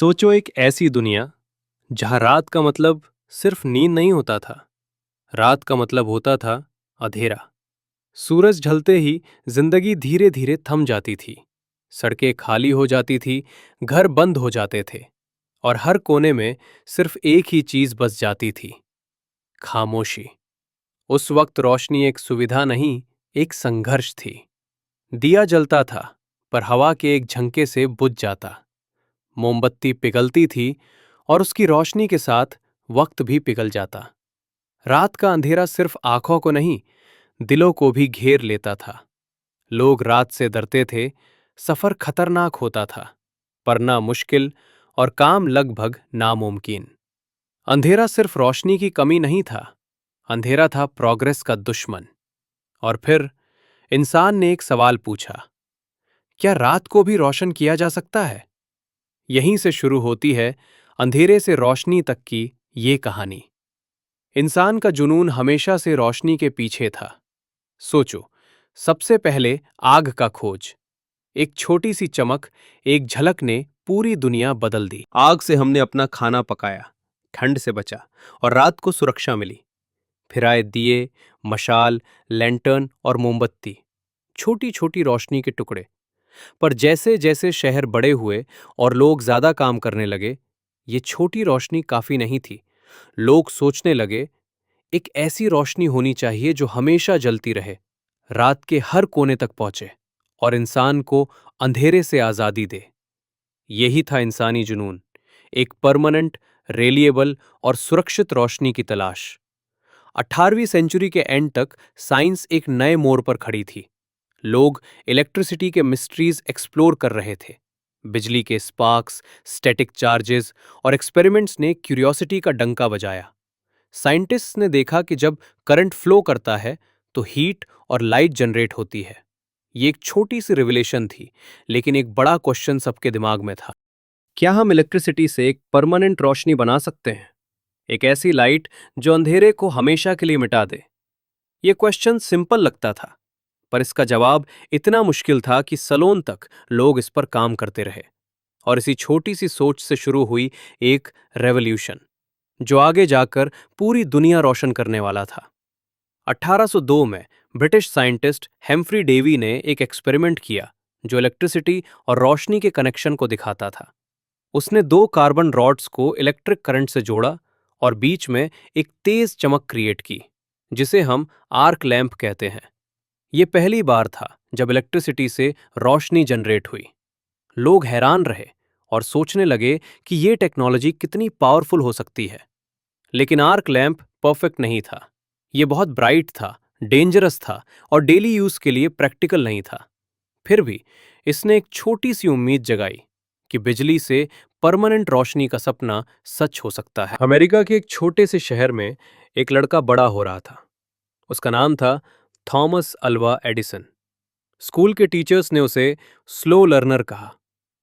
सोचो एक ऐसी दुनिया जहां रात का मतलब सिर्फ नींद नहीं होता था। रात का मतलब होता था अंधेरा। सूरज ढलते ही जिंदगी धीरे धीरे थम जाती थी। सड़कें खाली हो जाती थी, घर बंद हो जाते थे और हर कोने में सिर्फ एक ही चीज बस जाती थी, खामोशी। उस वक्त रोशनी एक सुविधा नहीं, एक संघर्ष थी। दिया जलता था पर हवा के एक झंके से बुझ जाता। मोमबत्ती पिघलती थी और उसकी रोशनी के साथ वक्त भी पिघल जाता। रात का अंधेरा सिर्फ आंखों को नहीं, दिलों को भी घेर लेता था। लोग रात से डरते थे, सफर खतरनाक होता था, पढ़ना मुश्किल और काम लगभग नामुमकिन। अंधेरा सिर्फ रोशनी की कमी नहीं था, अंधेरा था प्रोग्रेस का दुश्मन। और फिर इंसान ने एक सवाल पूछा, क्या रात को भी रोशन किया जा सकता है? यहीं से शुरू होती है अंधेरे से रोशनी तक की ये कहानी। इंसान का जुनून हमेशा से रोशनी के पीछे था। सोचो, सबसे पहले आग का खोज। एक छोटी सी चमक, एक झलक ने पूरी दुनिया बदल दी। आग से हमने अपना खाना पकाया, ठंड से बचा और रात को सुरक्षा मिली। फिर आए दिए, मशाल, लैंटर्न और मोमबत्ती, छोटी छोटी रोशनी के टुकड़े। पर जैसे जैसे शहर बड़े हुए और लोग ज्यादा काम करने लगे, ये छोटी रोशनी काफी नहीं थी। लोग सोचने लगे, एक ऐसी रोशनी होनी चाहिए जो हमेशा जलती रहे, रात के हर कोने तक पहुंचे और इंसान को अंधेरे से आजादी दे। यही था इंसानी जुनून, एक परमानेंट, रेलिएबल और सुरक्षित रोशनी की तलाश। 18वीं सेंचुरी के एंड तक साइंस एक नए मोड़ पर खड़ी थी। लोग इलेक्ट्रिसिटी के मिस्ट्रीज एक्सप्लोर कर रहे थे। बिजली के स्पार्क्स, स्टैटिक चार्जेस और एक्सपेरिमेंट्स ने क्यूरियोसिटी का डंका बजाया। साइंटिस्ट्स ने देखा कि जब करंट फ्लो करता है तो हीट और लाइट जनरेट होती है। ये एक छोटी सी रिविलेशन थी, लेकिन एक बड़ा क्वेश्चन सबके दिमाग में था। क्या हम इलेक्ट्रिसिटी से एक परमानेंट रोशनी बना सकते हैं? एक ऐसी लाइट जो अंधेरे को हमेशा के लिए मिटा दे? ये क्वेश्चन सिंपल लगता था, पर इसका जवाब इतना मुश्किल था कि सालों तक लोग इस पर काम करते रहे। और इसी छोटी सी सोच से शुरू हुई एक रेवोल्यूशन, जो आगे जाकर पूरी दुनिया रोशन करने वाला था। 1802 में ब्रिटिश साइंटिस्ट हेम्फ्री डेवी ने एक एक्सपेरिमेंट किया जो इलेक्ट्रिसिटी और रोशनी के कनेक्शन को दिखाता था। उसने दो कार्बन रॉड्स को इलेक्ट्रिक करंट से जोड़ा और बीच में एक तेज चमक क्रिएट की, जिसे हम आर्क लैंप कहते हैं। ये पहली बार था जब इलेक्ट्रिसिटी से रोशनी जनरेट हुई। लोग हैरान रहे और सोचने लगे कि ये टेक्नोलॉजी कितनी पावरफुल हो सकती है। लेकिन आर्क लैंप परफेक्ट नहीं था। ये बहुत ब्राइट था, डेंजरस था और डेली यूज के लिए प्रैक्टिकल नहीं था। फिर भी इसने एक छोटी सी उम्मीद जगाई कि बिजली से परमानेंट रोशनी का सपना सच हो सकता है। अमेरिका के एक छोटे से शहर में एक लड़का बड़ा हो रहा था। उसका नाम था थॉमस अल्वा एडिसन। स्कूल के टीचर्स ने उसे स्लो लर्नर कहा।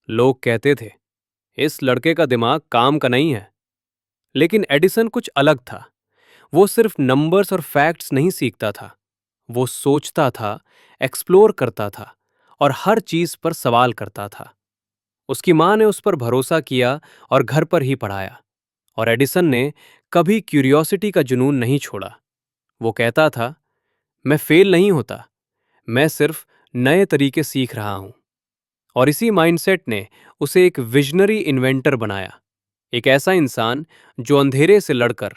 लोग कहते थे, इस लड़के का दिमाग काम का नहीं है। लेकिन एडिसन कुछ अलग था। वो सिर्फ नंबर्स और फैक्ट्स नहीं सीखता था, वो सोचता था, एक्सप्लोर करता था और हर चीज पर सवाल करता था। उसकी मां ने उस पर भरोसा किया और घर पर ही पढ़ाया। और एडिसन ने कभी क्यूरियोसिटी का जुनून नहीं छोड़ा। वो कहता था, मैं फेल नहीं होता, मैं सिर्फ नए तरीके सीख रहा हूं। और इसी माइंडसेट ने उसे एक विजनरी इन्वेंटर बनाया, एक ऐसा इंसान जो अंधेरे से लड़कर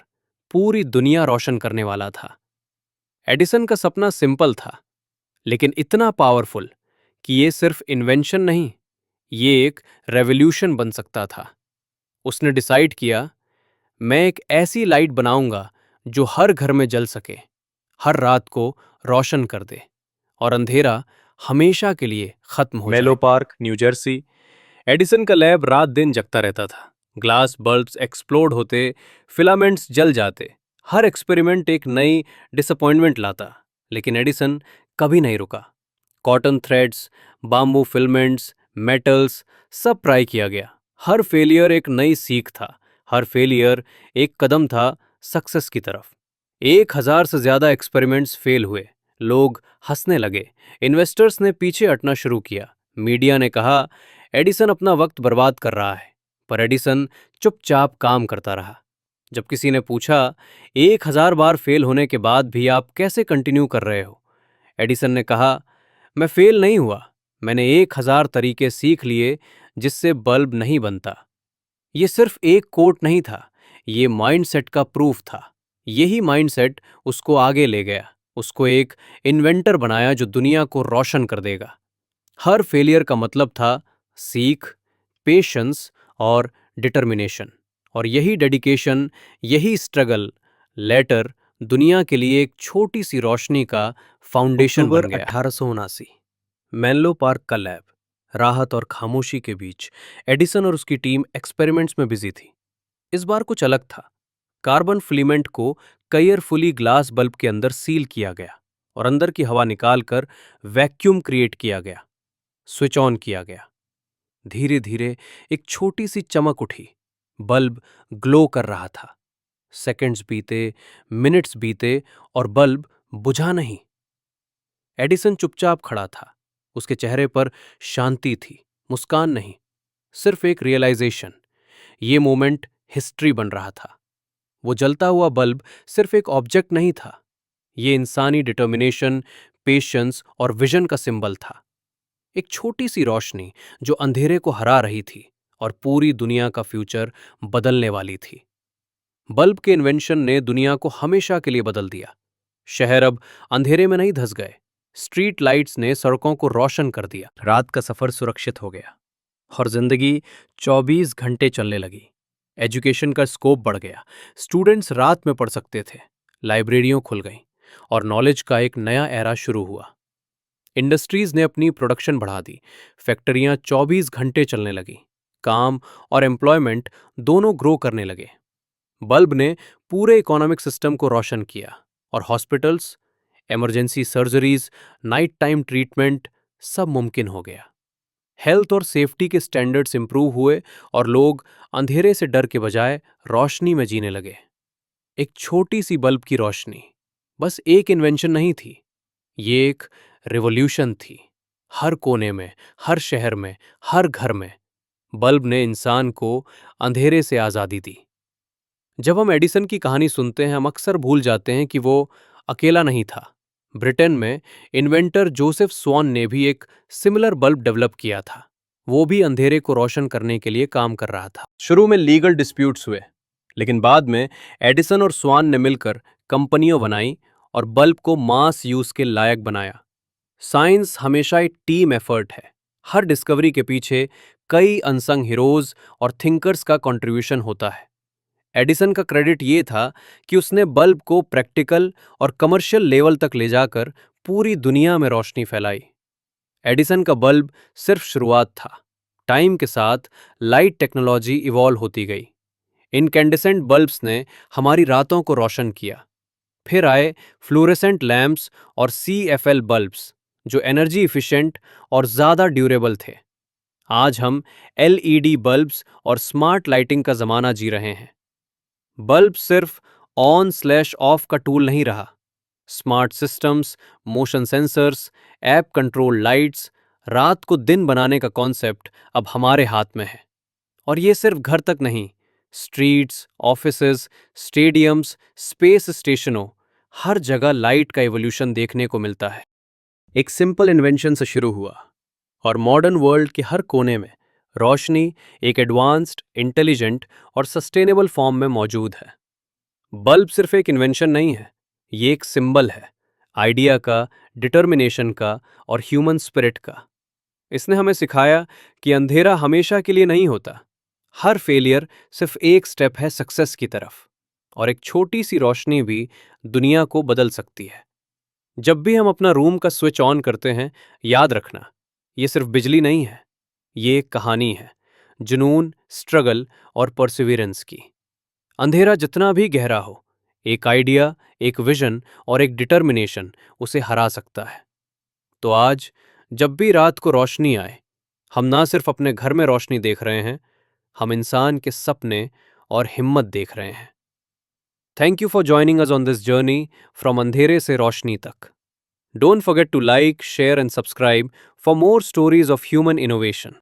पूरी दुनिया रोशन करने वाला था। एडिसन का सपना सिंपल था, लेकिन इतना पावरफुल कि ये सिर्फ इन्वेंशन नहीं, ये एक रेवोल्यूशन बन सकता था। उसने डिसाइड किया, मैं एक ऐसी लाइट बनाऊंगा जो हर घर में जल सके, हर रात को रोशन कर दे और अंधेरा हमेशा के लिए खत्म हो जाए। मेलो पार्क, न्यू जर्सी। एडिसन का लैब रात दिन जगता रहता था। ग्लास बल्ब्स एक्सप्लोड होते, फिलामेंट्स जल जाते। हर एक्सपेरिमेंट एक नई डिसअपॉइंटमेंट लाता, लेकिन एडिसन कभी नहीं रुका। Cotton threads, bamboo filaments, metals, सब ट्राई किया गया। हर फेलियर एक नई सीख था, हर फेलियर एक कदम था सक्सेस की तरफ। 1000 से ज्यादा एक्सपेरिमेंट्स फेल हुए। लोग हंसने लगे, इन्वेस्टर्स ने पीछे हटना शुरू किया, मीडिया ने कहा, एडिसन अपना वक्त बर्बाद कर रहा है। पर एडिसन चुपचाप काम करता रहा। जब किसी ने पूछा, 1000 बार फेल होने के बाद भी आप कैसे कंटिन्यू कर रहे हो? एडिसन ने कहा, मैं फेल नहीं हुआ, मैंने 1000 तरीके सीख लिए जिससे बल्ब नहीं बनता। ये सिर्फ एक कोट नहीं था, ये माइंडसेट का प्रूफ था। यही माइंडसेट उसको आगे ले गया, उसको एक इन्वेंटर बनाया जो दुनिया को रोशन कर देगा। हर फेलियर का मतलब था सीख, पेशेंस और डिटर्मिनेशन। और यही डेडिकेशन, यही स्ट्रगल लेटर दुनिया के लिए एक छोटी सी रोशनी का फाउंडेशन बन गया। 1879, मेनलो पार्क का लैब। राहत और खामोशी के बीच एडिसन और उसकी टीम एक्सपेरिमेंट्स में बिजी थी। इस बार कुछ अलग था। कार्बन फिलामेंट को केयरफुली ग्लास बल्ब के अंदर सील किया गया और अंदर की हवा निकालकर वैक्यूम क्रिएट किया गया। स्विच ऑन किया गया। धीरे धीरे एक छोटी सी चमक उठी। बल्ब ग्लो कर रहा था। सेकंड्स बीते, मिनट्स बीते और बल्ब बुझा नहीं। एडिसन चुपचाप खड़ा था। उसके चेहरे पर शांति थी, मुस्कान नहीं, सिर्फ एक रियलाइजेशन। ये मोमेंट हिस्ट्री बन रहा था। वो जलता हुआ बल्ब सिर्फ एक ऑब्जेक्ट नहीं था, ये इंसानी डिटर्मिनेशन, पेशेंस और विजन का सिंबल था। एक छोटी सी रोशनी जो अंधेरे को हरा रही थी और पूरी दुनिया का फ्यूचर बदलने वाली थी। बल्ब के इन्वेंशन ने दुनिया को हमेशा के लिए बदल दिया। शहर अब अंधेरे में नहीं धंस गए। स्ट्रीट लाइट्स ने सड़कों को रोशन कर दिया। रात का सफर सुरक्षित हो गया और जिंदगी 24 घंटे चलने लगी। एजुकेशन का स्कोप बढ़ गया। स्टूडेंट्स रात में पढ़ सकते थे, लाइब्रेरियां खुल गईं और नॉलेज का एक नया एरा शुरू हुआ। इंडस्ट्रीज ने अपनी प्रोडक्शन बढ़ा दी। फैक्ट्रियां 24 घंटे चलने लगी। काम और एम्प्लॉयमेंट दोनों ग्रो करने लगे। बल्ब ने पूरे इकोनॉमिक सिस्टम को रोशन किया और hospitals, emergency surgeries, night time treatment सब मुमकिन हो गया। हेल्थ और सेफ्टी के स्टैंडर्ड्स इंप्रूव हुए और लोग अंधेरे से डर के बजाय रोशनी में जीने लगे। एक छोटी सी बल्ब की रोशनी बस एक इन्वेंशन नहीं थी, ये एक रिवॉल्यूशन थी। हर कोने में, हर शहर में, हर घर में बल्ब ने इंसान को अंधेरे से आजादी दी। जब हम एडिसन की कहानी सुनते हैं, हम अक्सर भूल जाते हैं कि वो अकेला नहीं था। ब्रिटेन में इन्वेंटर जोसेफ स्वॉन ने भी एक सिमिलर बल्ब डेवलप किया था। वो भी अंधेरे को रोशन करने के लिए काम कर रहा था। शुरू में लीगल डिस्प्यूट्स हुए, लेकिन बाद में एडिसन और स्वान ने मिलकर कंपनियां बनाई और बल्ब को मास यूज के लायक बनाया। साइंस हमेशा एक टीम एफर्ट है। हर डिस्कवरी के पीछे कई अनसंग हीरोज और थिंकर्स का कंट्रीब्यूशन होता है। एडिसन का क्रेडिट ये था कि उसने बल्ब को प्रैक्टिकल और कमर्शियल लेवल तक ले जाकर पूरी दुनिया में रोशनी फैलाई। एडिसन का बल्ब सिर्फ शुरुआत था। टाइम के साथ लाइट टेक्नोलॉजी इवॉल्व होती गई। इनकैंडेसेंट बल्ब्स ने हमारी रातों को रोशन किया। फिर आए फ्लोरेसेंट लैंप्स और CFL बल्ब्स, जो एनर्जी इफिशिएंट और ज़्यादा ड्यूरेबल थे। आज हम LED बल्ब्स और स्मार्ट लाइटिंग का ज़माना जी रहे हैं। बल्ब सिर्फ ऑन/ऑफ का टूल नहीं रहा। Smart systems, motion sensors, app control lights, रात को दिन बनाने का कॉन्सेप्ट अब हमारे हाथ में है। और ये सिर्फ घर तक नहीं, स्ट्रीट्स, ऑफिसेज, स्टेडियम्स, स्पेस स्टेशनों, हर जगह लाइट का इवोल्यूशन देखने को मिलता है। एक सिंपल इन्वेंशन से शुरू हुआ और मॉडर्न वर्ल्ड के हर कोने में रोशनी एक एडवांस्ड, इंटेलिजेंट और सस्टेनेबल फॉर्म में मौजूद है। बल्ब सिर्फ एक इन्वेंशन नहीं है, ये एक सिंबल है, आइडिया का, डिटर्मिनेशन का और ह्यूमन स्पिरिट का। इसने हमें सिखाया कि अंधेरा हमेशा के लिए नहीं होता। हर फेलियर सिर्फ एक स्टेप है सक्सेस की तरफ, और एक छोटी सी रोशनी भी दुनिया को बदल सकती है। जब भी हम अपना रूम का स्विच ऑन करते हैं, याद रखना, ये सिर्फ बिजली नहीं है, ये एक कहानी है, जुनून, स्ट्रगल और परसिविरेंस की। अंधेरा जितना भी गहरा हो, एक आइडिया, एक विजन और एक डिटर्मिनेशन उसे हरा सकता है। तो आज जब भी रात को रोशनी आए, हम ना सिर्फ अपने घर में रोशनी देख रहे हैं, हम इंसान के सपने और हिम्मत देख रहे हैं। Thank you for joining us on this journey from अंधेरे से रोशनी तक। Don't forget to like, share and subscribe for more stories of human innovation.